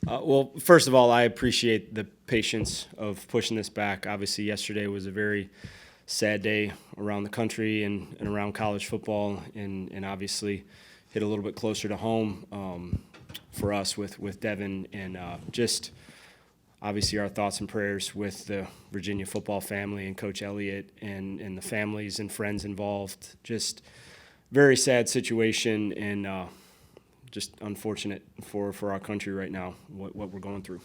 Well, first of all, I appreciate the patience of pushing this back. Obviously, yesterday was a very sad day around the country and around college football, and obviously hit a little bit closer to home for us with Devin. And just obviously our thoughts and prayers with the Virginia football family and Coach Elliott and the families and friends involved. Just very sad situation and just unfortunate for our country right now, what we're going through.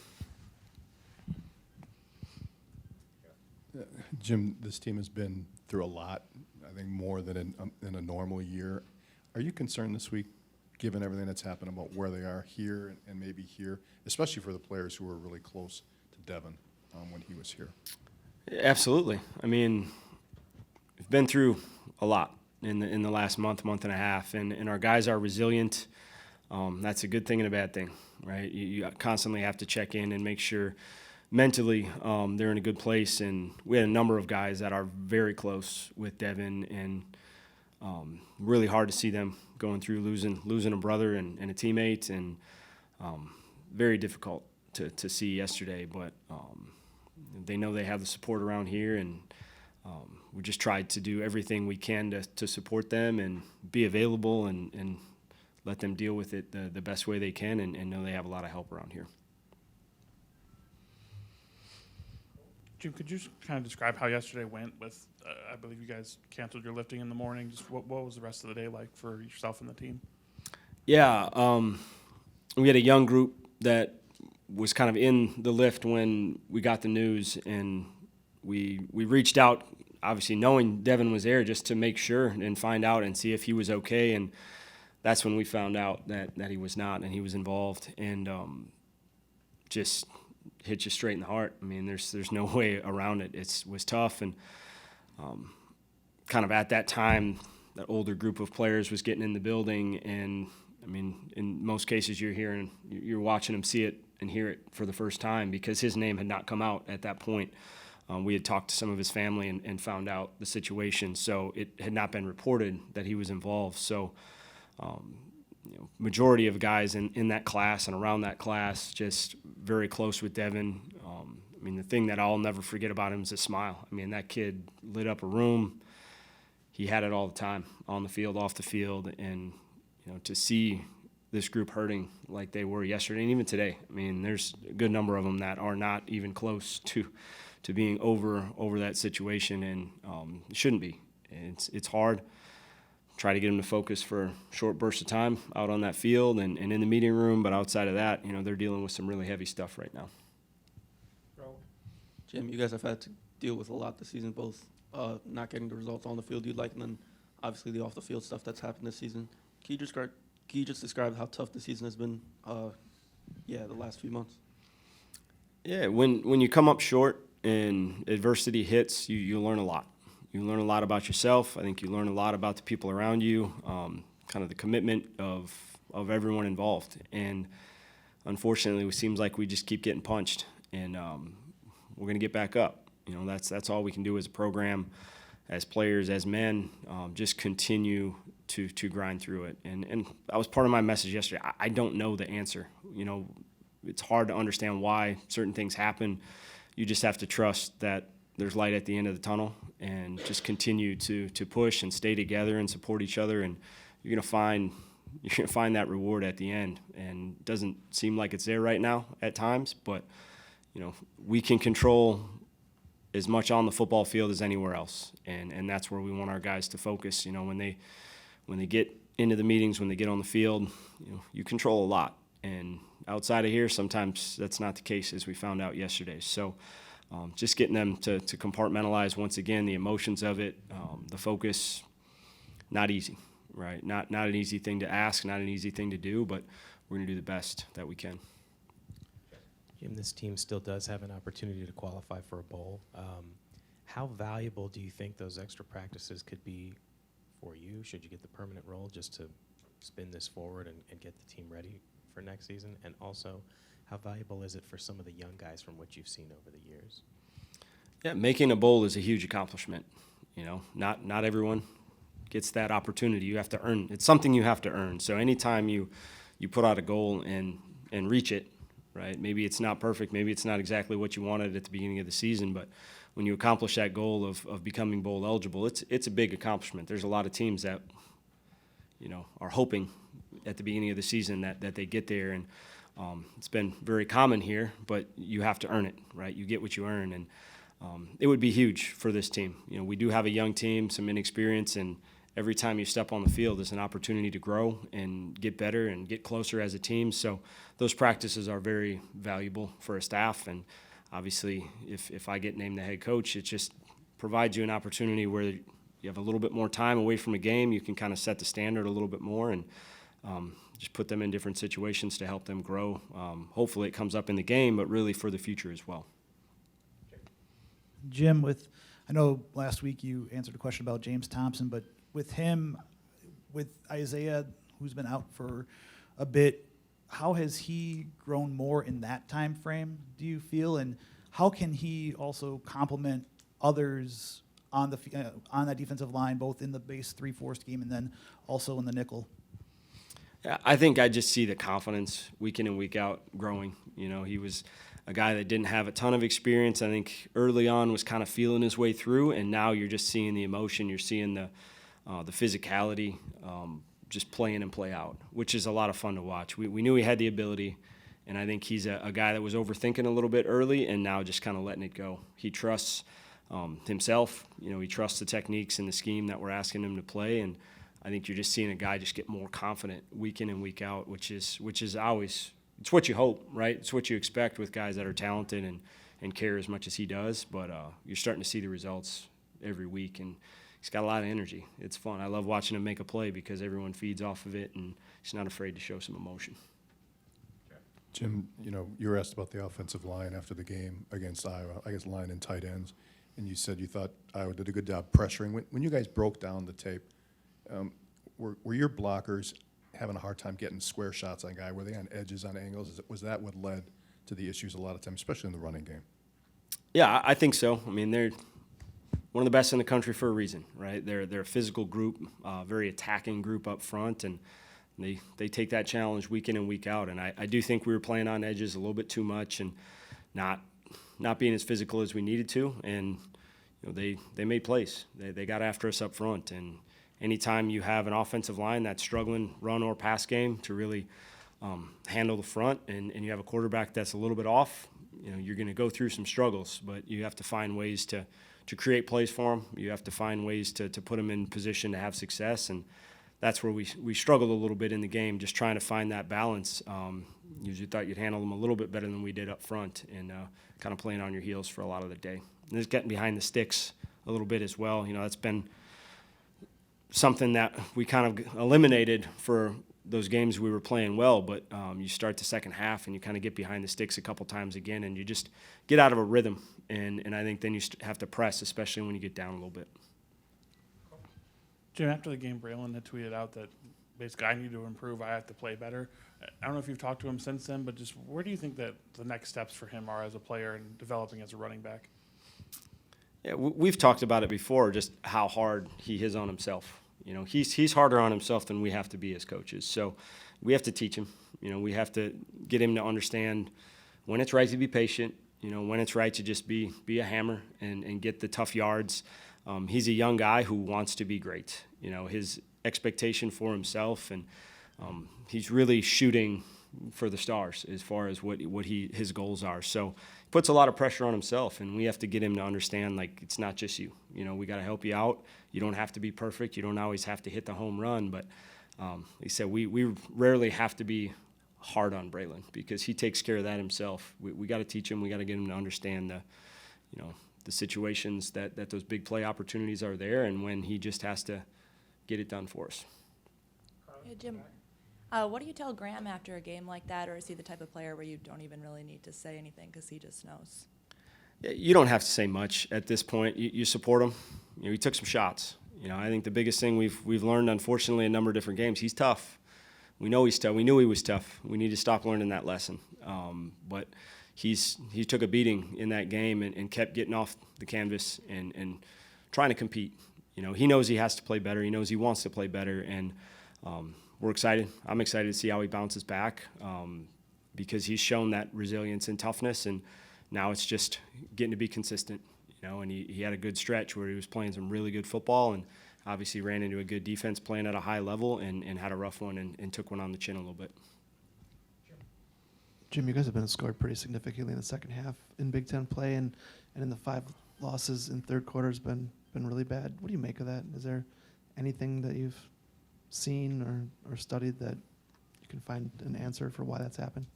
Jim, this team has been through a lot, I think more than in a normal year. Are you concerned this week, given everything that's happened, about where they are here and maybe here, especially for the players who were really close to Devin when he was here? Absolutely. I mean, we've been through a lot in the last month and a half, and our guys are resilient. That's a good thing and a bad thing, right? You constantly have to check in and make sure mentally they're in a good place. And we had a number of guys that are very close with Devin, and really hard to see them going through losing a brother and a teammate, and very difficult to see yesterday. But they know they have the support around here, and we just tried to do everything we can to support them and be available and let them deal with it the best way they can, and know they have a lot of help around here. Jim, could you just kind of describe how yesterday went with, I believe you guys canceled your lifting in the morning. Just what was the rest of the day like for yourself and the team? Yeah, we had a young group that was kind of in the lift when we got the news, and we reached out, obviously knowing Devin was there, just to make sure and find out and see if he was okay. And that's when we found out that he was not, and he was involved, and just hit you straight in the heart. I mean, there's no way around it. It was tough, and kind of at that time, that older group of players was getting in the building, and I mean, in most cases, you're watching them see it and hear it for the first time, because his name had not come out at that point. We had talked to some of his family and found out the situation, so it had not been reported that he was involved. So majority of guys in that class and around that class just very close with Devin. I mean, the thing that I'll never forget about him is his smile. I mean, that kid lit up a room. He had it all the time, on the field, off the field, and to see this group hurting like they were yesterday and even today. I mean, there's a good number of them that are not even close to being over that situation, and it shouldn't be. It's hard. Try to get them to focus for a short burst of time out on that field and in the meeting room, but outside of that, they're dealing with some really heavy stuff right now. Jim, you guys have had to deal with a lot this season, both not getting the results on the field you'd like, and then obviously the off-the-field stuff that's happened this season. Can you just describe how tough the season has been, the last few months? Yeah, when you come up short and adversity hits, you learn a lot. You learn a lot about yourself. I think you learn a lot about the people around you, kind of the commitment of everyone involved. And unfortunately, it seems like we just keep getting punched, and we're going to get back up. That's all we can do as a program, as players, as men, just continue to grind through it. And that was part of my message yesterday. I don't know the answer. It's hard to understand why certain things happen. You just have to trust that there's light at the end of the tunnel, and just continue to push and stay together and support each other, and you're gonna find that reward at the end. And it doesn't seem like it's there right now at times, but we can control as much on the football field as anywhere else, and that's where we want our guys to focus. When they get into the meetings, when they get on the field, you control a lot, and outside of here, sometimes that's not the case, as we found out yesterday. So just getting them to compartmentalize once again the emotions of it, the focus. Not easy, right? Not an easy thing to ask, not an easy thing to do, but we're going to do the best that we can. Jim, this team still does have an opportunity to qualify for a bowl. How valuable do you think those extra practices could be for you, should you get the permanent role, just to spin this forward and get the team ready for next season? And also, how valuable is it for some of the young guys from what you've seen over the years? Yeah, making a bowl is a huge accomplishment. Not everyone gets that opportunity. You have to earn. It's something you have to earn. So anytime you put out a goal and reach it, right? Maybe it's not perfect. Maybe it's not exactly what you wanted at the beginning of the season, but when you accomplish that goal of becoming bowl eligible, it's a big accomplishment. There's a lot of teams that, are hoping at the beginning of the season that they get there, and it's been very common here, but you have to earn it, right? You get what you earn, and it would be huge for this team. We do have a young team, some inexperience, and every time you step on the field is an opportunity to grow and get better and get closer as a team. So those practices are very valuable for a staff, and obviously if I get named the head coach, it just provides you an opportunity where you have a little bit more time away from a game. You can kind of set the standard a little bit more and just put them in different situations to help them grow. Hopefully it comes up in the game, but really for the future as well. Jim, I know last week you answered a question about James Thompson, but with him, with Isaiah, who's been out for a bit, how has he grown more in that time frame, do you feel? And how can he also complement others on that defensive line, both in the base 3-4 scheme and then also in the nickel? Yeah, I think I just see the confidence week in and week out growing. He was a guy that didn't have a ton of experience. I think early on was kind of feeling his way through, and now you're just seeing the emotion. You're seeing the physicality just play in and play out, which is a lot of fun to watch. We knew he had the ability, and I think he's a guy that was overthinking a little bit early and now just kind of letting it go. He trusts himself. He trusts the techniques and the scheme that we're asking him to play, and I think you're just seeing a guy just get more confident week in and week out, which is always, it's what you hope, right? It's what you expect with guys that are talented and care as much as he does, but you're starting to see the results every week, and he's got a lot of energy. It's fun. I love watching him make a play because everyone feeds off of it, and he's not afraid to show some emotion. Jim, you were asked about the offensive line after the game against Iowa, I guess line and tight ends, and you said you thought Iowa did a good job pressuring. When you guys broke down the tape, were your blockers having a hard time getting square shots on a guy? Were they on edges, on angles? Was that what led to the issues a lot of times, especially in the running game? Yeah, I think so. I mean, they're one of the best in the country for a reason, right? They're a physical group, very attacking group up front, and they take that challenge week in and week out. And I do think we were playing on edges a little bit too much and not being as physical as we needed to. And they made plays. They got after us up front. And anytime you have an offensive line that's struggling run or pass game to really handle the front, and you have a quarterback that's a little bit off, you're going to go through some struggles. But you have to find ways to create plays for them. You have to find ways to put them in position to have success, and that's where we struggled a little bit in the game, just trying to find that balance. Usually thought you'd handle them a little bit better than we did up front, and kind of playing on your heels for a lot of the day. And just getting behind the sticks a little bit as well. That's been something that we kind of eliminated for those games we were playing well, but you start the second half and you kind of get behind the sticks a couple times again, and you just get out of a rhythm, and I think then you have to press, especially when you get down a little bit. Jim, after the game, Braylon had tweeted out that basically I need to improve, I have to play better. I don't know if you've talked to him since then, but just where do you think that the next steps for him are as a player and developing as a running back? Yeah, we've talked about it before, just how hard he is on himself. He's harder on himself than we have to be as coaches. So we have to teach him. We have to get him to understand when it's right to be patient, when it's right to just be a hammer and get the tough yards. He's a young guy who wants to be great. His expectation for himself, and he's really shooting for the stars as far as what his goals are. So he puts a lot of pressure on himself, and we have to get him to understand, like, it's not just you. We got to help you out. You don't have to be perfect. You don't always have to hit the home run, but he said we rarely have to be hard on Braylon because he takes care of that himself. We got to teach him. We got to get him to understand the situations that those big play opportunities are there, and when he just has to get it done for us. Hey, Jim, what do you tell Graham after a game like that, or is he the type of player where you don't even really need to say anything because he just knows? You don't have to say much at this point. You support him. He took some shots. I think the biggest thing we've learned, unfortunately, a number of different games, he's tough. We know he's tough. We knew he was tough. We need to stop learning that lesson. But he took a beating in that game and kept getting off the canvas and trying to compete. He knows he has to play better. He knows he wants to play better, and we're excited. I'm excited to see how he bounces back. because he's shown that resilience and toughness, and now it's just getting to be consistent, and he had a good stretch where he was playing some really good football and obviously ran into a good defense playing at a high level and had a rough one and took one on the chin a little bit. Jim, you guys have been scored pretty significantly in the second half in Big Ten play, and in the 5 losses in third quarter has been really bad. What do you make of that? Is there anything that you've seen or studied that you can find an answer for why that's happened?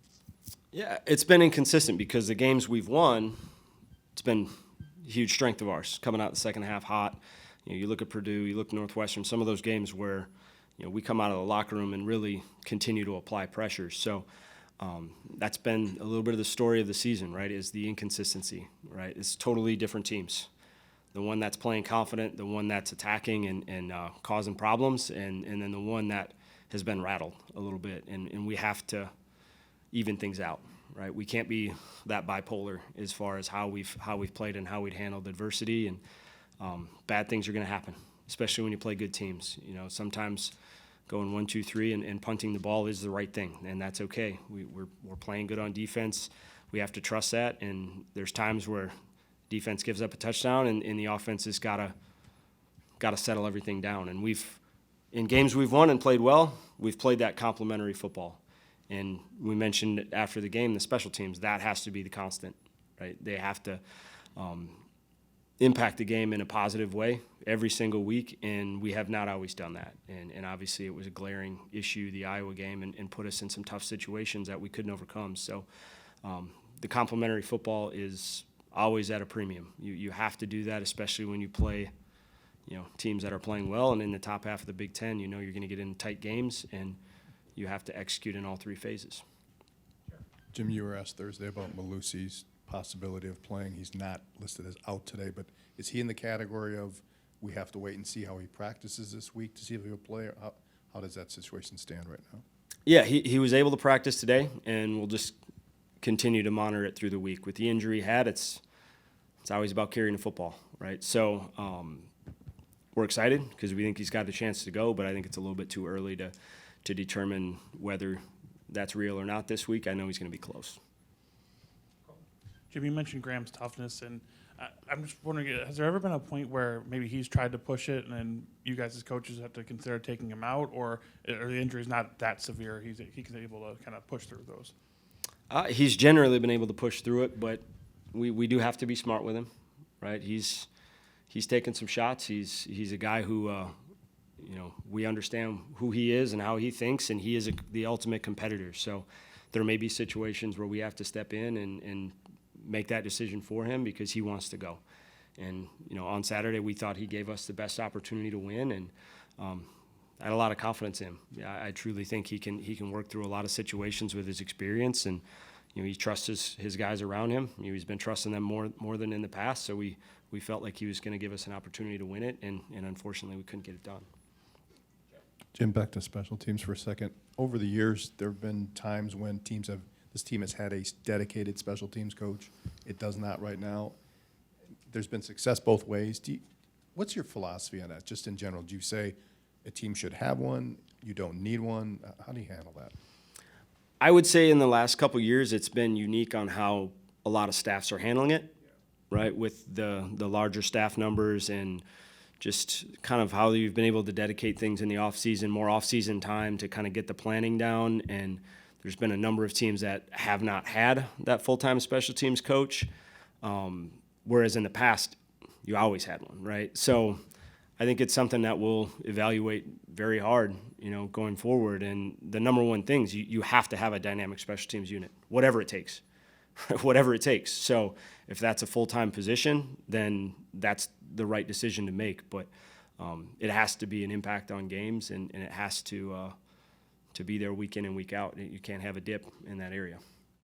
Yeah, it's been inconsistent because the games we've won, it's been a huge strength of ours, coming out the second half hot. You look at Purdue, you look at Northwestern, some of those games where we come out of the locker room and really continue to apply pressure. So that's been a little bit of the story of the season, right, is the inconsistency, right? It's totally different teams. The one that's playing confident, the one that's attacking and causing problems, and then the one that has been rattled a little bit. And we have to even things out, right? We can't be that bipolar as far as how we've played and how we'd handled adversity. And bad things are going to happen, especially when you play good teams. Sometimes going 1, 2, 3 and punting the ball is the right thing, and that's okay. We're playing good on defense. We have to trust that, and there's times where defense gives up a touchdown and the offense has got to settle everything down. And in games we've won and played well, we've played that complementary football. And we mentioned after the game, the special teams, that has to be the constant, right? They have to impact the game in a positive way every single week, and we have not always done that. And obviously it was a glaring issue, the Iowa game, and put us in some tough situations that we couldn't overcome. So the complementary football is always at a premium. You have to do that, especially when you play teams that are playing well. And in the top half of the Big Ten, you're going to get in tight games, and you have to execute in all 3 phases. Jim, you were asked Thursday about Malusi's possibility of playing. He's not listed as out today, but is he in the category of we have to wait and see how he practices this week to see if he'll play? Or how does that situation stand right now? Yeah, he was able to practice today, and we'll just continue to monitor it through the week. With the injury he had, it's always about carrying the football, right? So we're excited because we think he's got the chance to go, but I think it's a little bit too early to determine whether that's real or not this week. I know he's going to be close. Jim, you mentioned Graham's toughness, and I'm just wondering, has there ever been a point where maybe he's tried to push it and then you guys as coaches have to consider taking him out, or the injury's not that severe, he's able to kind of push through those? He's generally been able to push through it, but we do have to be smart with him, right? He's taken some shots. He's a guy who we understand who he is and how he thinks, and he is the ultimate competitor. So there may be situations where we have to step in and make that decision for him because he wants to go. And on Saturday we thought he gave us the best opportunity to win, and I had a lot of confidence in him. Yeah, I truly think he can work through a lot of situations with his experience, and he trusts his guys around him. He's been trusting them more than in the past. So we felt like he was going to give us an opportunity to win it, and unfortunately we couldn't get it done. Jim, back to special teams for a second. Over the years, there have been times when this team has had a dedicated special teams coach. It does not right now. There's been success both ways. What's your philosophy on that, just in general? Do you say a team should have one, you don't need one? How do you handle that? I would say in the last couple of years, it's been unique on how a lot of staffs are handling it, right, with the larger staff numbers and just kind of how you've been able to dedicate things in the off-season, more off-season time to kind of get the planning down. And there's been a number of teams that have not had that full-time special teams coach, whereas in the past, you always had one, right? So I think it's something that we'll evaluate very hard, going forward. And the number one thing is you have to have a dynamic special teams unit, whatever it takes, whatever it takes. So if that's a full-time position, then that's the right decision to make. But it has to be an impact on games, and it has to be there week in and week out. You can't have a dip in that area.